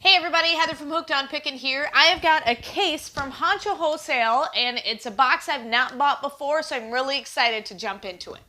Hey everybody, Heather from Hooked on Pickin here. I have got a case from Honcho Wholesale and it's a box I've not bought before, so I'm really excited to jump into it.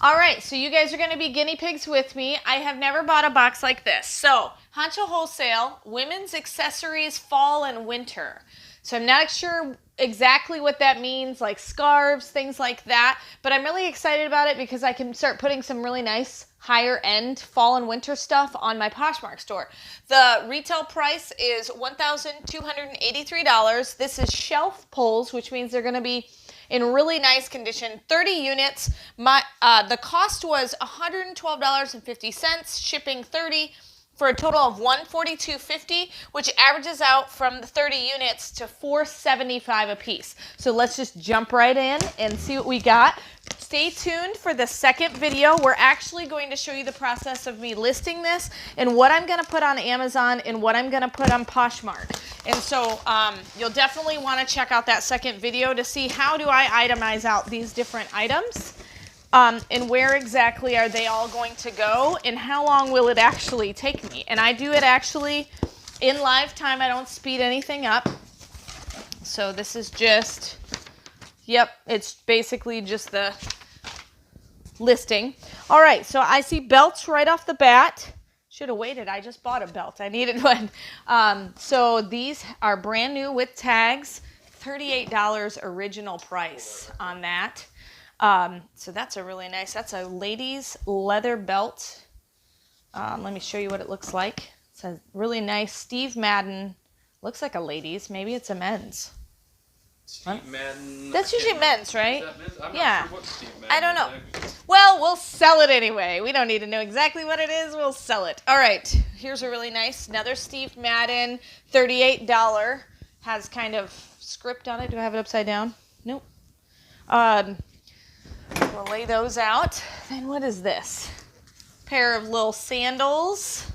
Alright, so you guys are going to be guinea pigs with me. I have never bought a box like this. So, Honcho Wholesale, women's accessories, fall and winter. So I'm not sure exactly what that means, like scarves, things like that, but I'm really excited about it because I can start putting some really nice higher end fall and winter stuff on my Poshmark store. The retail price is $1,283. This is shelf pulls, which means they're going to be in really nice condition. 30 units. The cost was $112.50, shipping 30 for a total of $142.50, which averages out from the 30 units to $475 a piece. So let's just jump right in and see what we got. Stay tuned for the second video. We're actually going to show you the process of me listing this and what I'm going to put on Amazon and what I'm going to put on Poshmark. And so you'll definitely want to check out that second video to see how do I itemize out these different items. And where exactly are they all going to go and how long will it actually take me? And I do it actually in live time. I don't speed anything up. So this is just, yep, it's basically just the listing. All right, so I see belts right off the bat. Should have waited. I just bought a belt. I needed one. So these are brand new with tags. $38 original price on that. So that's a really nice, that's a ladies leather belt. Let me show you what it looks like. It's a really nice Steve Madden, looks like a ladies, maybe it's a men's. Steve Madden. That's usually men's, right? Is that men's? I'm yeah. not sure what Steve Madden I don't know. is. Well, we'll sell it anyway. We don't need to know exactly what it is. We'll sell it. All right. Here's a really nice, another Steve Madden, $38. Has kind of script on it. Do I have it upside down? Nope. We'll lay those out. Then what is this? Pair of little sandals.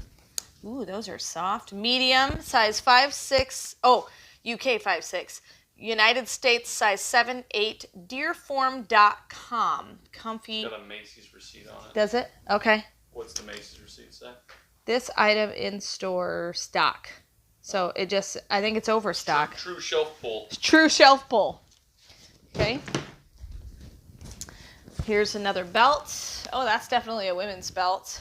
Ooh, those are soft. Medium, size 5'6". Oh, UK 5'6". United States, size 7'8". Deerform.com. Comfy. It's got a Macy's receipt on it. Does it? Okay. What's the Macy's receipt say? This item in store stock. So it just, I think it's overstock. True shelf pull. True shelf pull. Okay. Here's another belt. Oh, that's definitely a women's belt.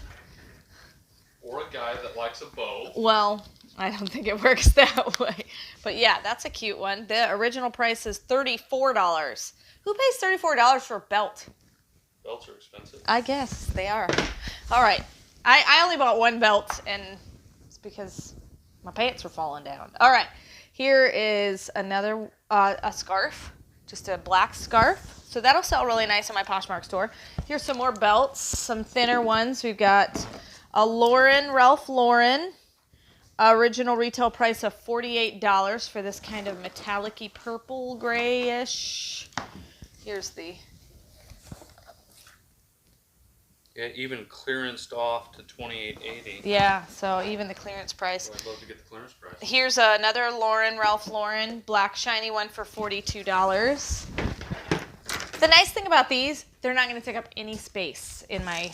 Or a guy that likes a bow. Well, I don't think it works that way. But yeah, that's a cute one. The original price is $34. Who pays $34 for a belt? Belts are expensive. I guess they are. All right. I only bought one belt, and it's because my pants were falling down. All right. Here is another a scarf, just a black scarf. So that'll sell really nice in my Poshmark store. Here's some more belts, some thinner ones. We've got a Ralph Lauren, original retail price of $48 for this kind of metallic-y purple grayish. Here's the... Yeah, even clearanced off to $28.80. Yeah, so even the clearance price. Oh, I'd love to get the clearance price. Here's another Ralph Lauren, black shiny one for $42. The nice thing about these, they're not going to take up any space in my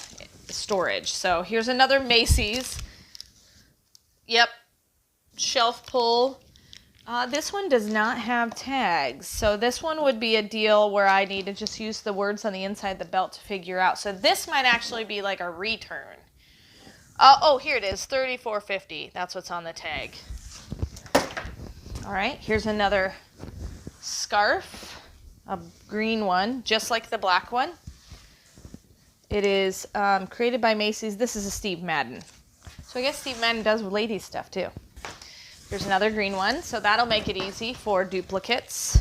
storage. So here's another Macy's. Yep, shelf pull. This one does not have tags. So this one would be a deal where I need to just use the words on the inside of the belt to figure out. So this might actually be like a return. Oh, here it is, $34.50. That's what's on the tag. All right, here's another scarf. A green one, just like the black one. It is created by Macy's. This is a Steve Madden. So I guess Steve Madden does ladies stuff too. Here's another green one. So that'll make it easy for duplicates.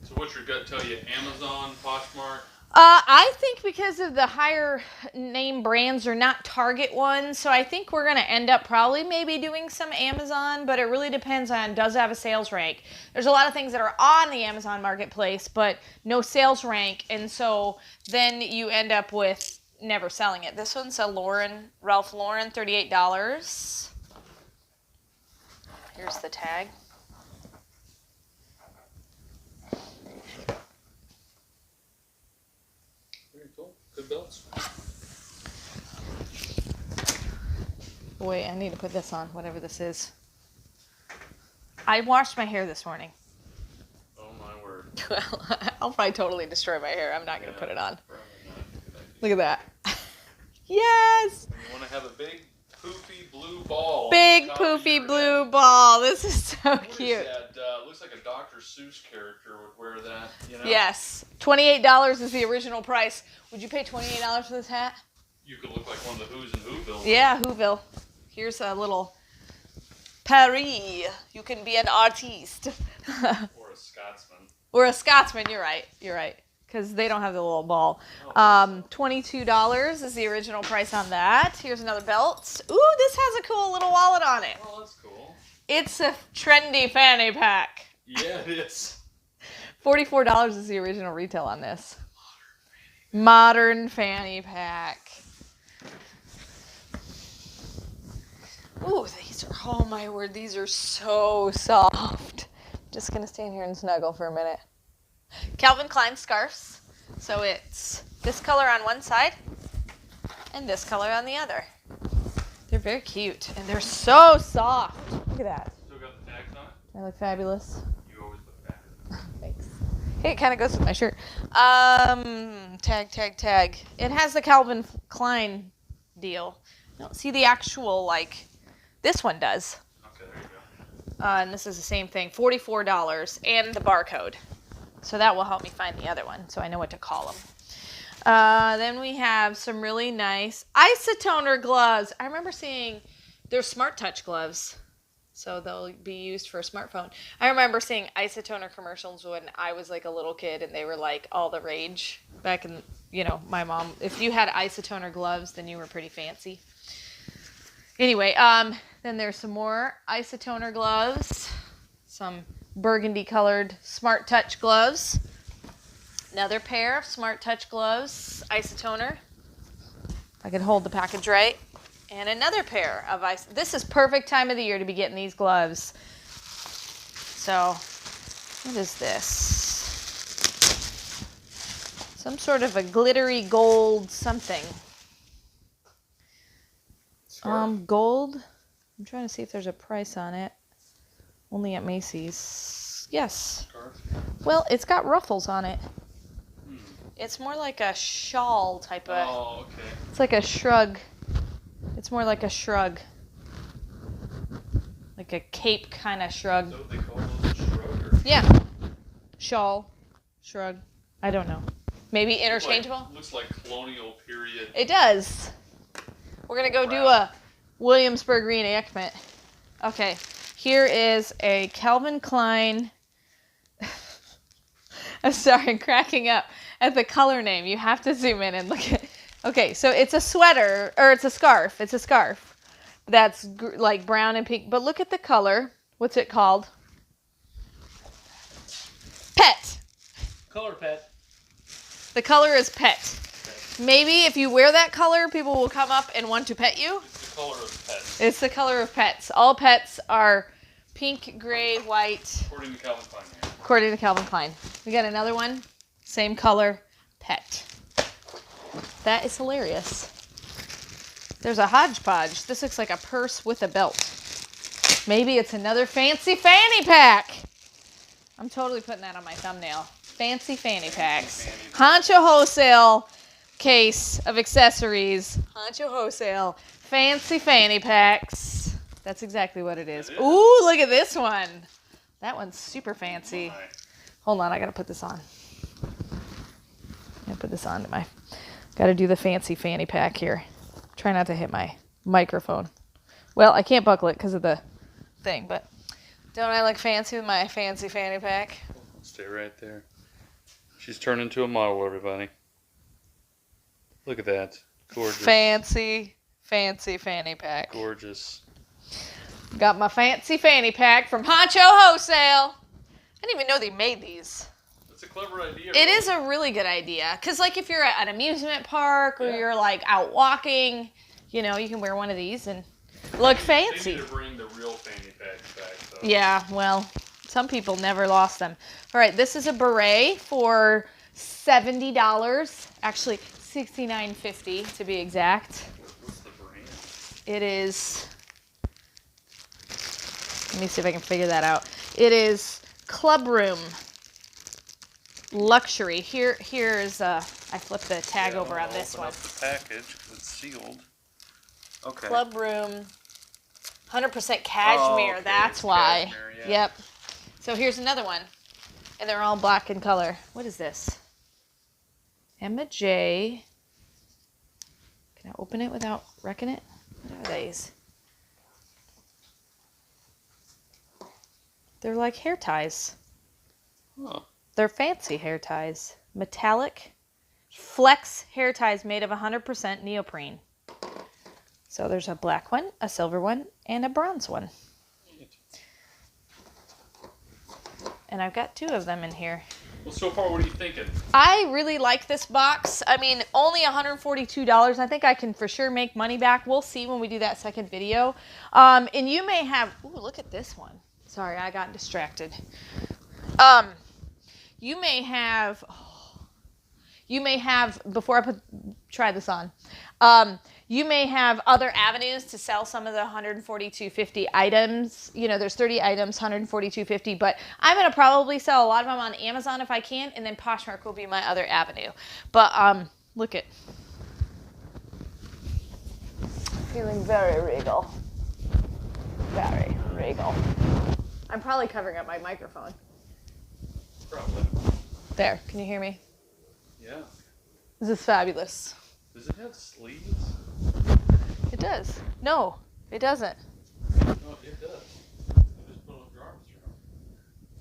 So what's your gut tell you? Amazon, Poshmark? I think because of the higher name brands are not Target ones, so I think we're going to end up probably maybe doing some Amazon, but it really depends on does it have a sales rank. There's a lot of things that are on the Amazon marketplace, but no sales rank, and so then you end up with never selling it. This one's a Ralph Lauren, $38. Here's the tag. Good belts. Wait, I need to put this on, whatever this is. I washed my hair this morning. Oh my word. Well, I'll probably totally destroy my hair. I'm not going to put it on. Probably not. Look at that. Yes! And you want to have a big, poofy blue ball. Big poofy blue ball. This is so cute. Looks like a Dr. Seuss character would wear that, you know? Yes. $28 is the original price. Would you pay $28 for this hat? You could look like one of the Who's in Whoville. Yeah, Whoville. Here's a little Paris. You can be an artiste. Or a Scotsman. Or a Scotsman. You're right. You're right. Because they don't have the little ball. $22 is the original price on that. Here's another belt. Ooh, this has a cool little wallet on it. Oh, that's cool. It's a trendy fanny pack. Yeah, it is. $44 is the original retail on this. Modern fanny pack. Ooh, these are, oh my word, these are so soft. Just gonna stand here and snuggle for a minute. Calvin Klein scarves. So it's this color on one side and this color on the other. They're very cute and they're so soft. Look at that. Still got the tags on it? I look fabulous. You always look fabulous. Thanks. Hey, it kind of goes with my shirt. Tag. It has the Calvin Klein deal. I don't see the actual, like, this one does. Okay, there you go. And this is the same thing, $44 and the barcode. So that will help me find the other one so I know what to call them. Then we have some really nice isotoner gloves. I remember seeing, they're Smart Touch gloves. So they'll be used for a smartphone. I remember seeing isotoner commercials when I was like a little kid and they were like all the rage back in, you know, my mom. If you had isotoner gloves, then you were pretty fancy. Anyway, then there's some more isotoner gloves. Some burgundy colored Smart Touch gloves. Another pair of Smart Touch gloves, isotoner. If I could hold the package right. And another pair of ice. This is perfect time of the year to be getting these gloves. So, what is this? Some sort of a glittery gold something. Scarf? Gold. I'm trying to see if there's a price on it. Only at Macy's. Yes. Scarf? Well, it's got ruffles on it. It's more like a shawl type of. Oh, okay. It's like a shrug. It's more like a shrug. Like a cape kind of shrug. Is that what they call those, a shrug? Or? Yeah. Shawl. Shrug. I don't know. Maybe interchangeable? Looks like colonial period. It does. We're going to go do a Williamsburg reenactment. Okay. Here is a Calvin Klein. I'm sorry, I'm cracking up at the color name. You have to zoom in and look at. Okay, so it's a sweater, or it's a scarf. It's a scarf that's like brown and pink. But look at the color. What's it called? Pet. Color pet. The color is pet. Maybe if you wear that color, people will come up and want to pet you. It's the color of pets. It's the color of pets. All pets are pink, gray, white. According to Calvin Klein. According to Calvin Klein. We got another one. Same color. Pet. That is hilarious. There's a hodgepodge. This looks like a purse with a belt. Maybe it's another fancy fanny pack. I'm totally putting that on my thumbnail. Fancy fanny packs. Honcho Wholesale case of accessories. Honcho Wholesale. Fancy fanny packs. That's exactly what it is. Ooh, look at this one. That one's super fancy. Hold on, I gotta put this on. I put this on to my. Gotta do the fancy fanny pack here. Try not to hit my microphone. Well, I can't buckle it because of the thing, but don't I look fancy with my fancy fanny pack? Stay right there. She's turned into a model, everybody. Look at that. Gorgeous. Fancy fanny pack. Gorgeous. Got my fancy fanny pack from Honcho Wholesale. I didn't even know they made these. It's a clever idea. It is a really good idea. Because, like, if you're at an amusement park or you're, like, out walking, you know, you can wear one of these and look fancy. They need to bring the real fanny packs back, though. Yeah, well, some people never lost them. All right, this is a beret for $70. Actually, $169.50 to be exact. What's the brand? It is, let me see if I can figure that out. It is Club Room Luxury. Here's I flipped the tag over on this one. Open up the package because it's sealed. Okay. Club Room, 100% cashmere. Okay. That's It's why. cashmere, yeah. Yep. So here's another one, and they're all black in color. What is this? Emma J. Can I open it without wrecking it? What are these? They're like hair ties. Huh. They're fancy hair ties. Metallic flex hair ties made of 100% neoprene. So there's a black one, a silver one, and a bronze one. And I've got 2 of them in here. Well, so far, what are you thinking? I really like this box. I mean, only $142. I think I can for sure make money back. We'll see when we do that second video. And you may have, ooh, look at this one. Sorry, I got distracted. You may have, before I try this on, you may have other avenues to sell some of the $142.50 items. You know, there's 30 items, $142.50, but I'm going to probably sell a lot of them on Amazon if I can, and then Poshmark will be my other avenue. But look at, feeling very regal. Very regal. I'm probably covering up my microphone. Probably. There, can you hear me? Yeah. This is fabulous. Does it have sleeves? It does. No, it doesn't. No, it does. You just put a little arms through.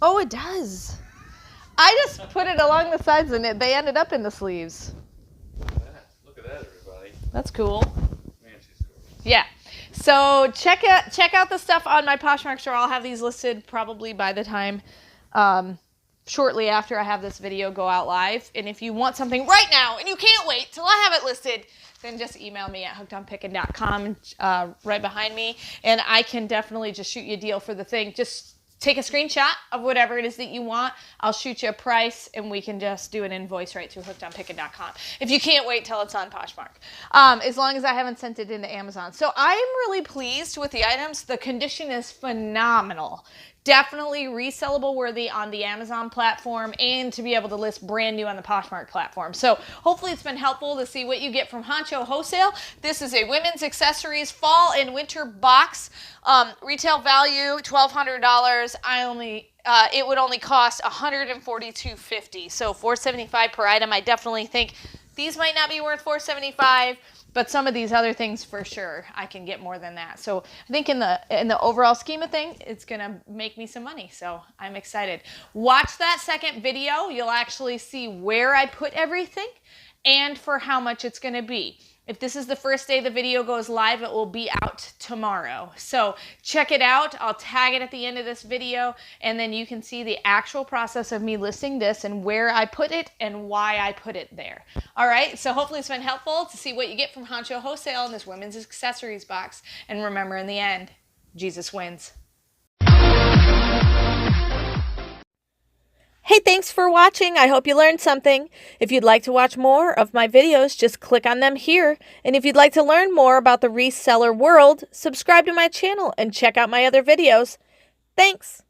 Oh, it does. I just put it along the sides and they ended up in the sleeves. Look at that. Look at that, everybody. That's cool. Man, she's gorgeous. Yeah. So check out the stuff on my Poshmark store. I'll have these listed probably by the time shortly after I have this video go out live. And if you want something right now and you can't wait till I have it listed, then just email me at hookedonpickin.com right behind me, and I can definitely just shoot you a deal for the thing. Just take a screenshot of whatever it is that you want. I'll shoot you a price, and we can just do an invoice right through hookedonpickin.com. If you can't wait till it's on Poshmark, as long as I haven't sent it into Amazon. So I am really pleased with the items. The condition is phenomenal. Definitely resellable worthy on the Amazon platform, and to be able to list brand new on the Poshmark platform. So hopefully it's been helpful to see what you get from Honcho Wholesale. This is a women's accessories fall and winter box. Retail value $1,200. It would only cost $142.50. So $475 per item. I definitely think these might not be worth $475. But some of these other things, for sure, I can get more than that. So I think in the overall scheme of things, it's going to make me some money. So I'm excited. Watch that second video. You'll actually see where I put everything and for how much it's going to be. If this is the first day the video goes live, it will be out tomorrow. So check it out. I'll tag it at the end of this video, and then you can see the actual process of me listing this and where I put it and why I put it there. All right, so hopefully it's been helpful to see what you get from Honcho Wholesale in this women's accessories box. And remember, in the end, Jesus wins. Hey, thanks for watching. I hope you learned something. If you'd like to watch more of my videos, just click on them here. And if you'd like to learn more about the reseller world, subscribe to my channel and check out my other videos. Thanks.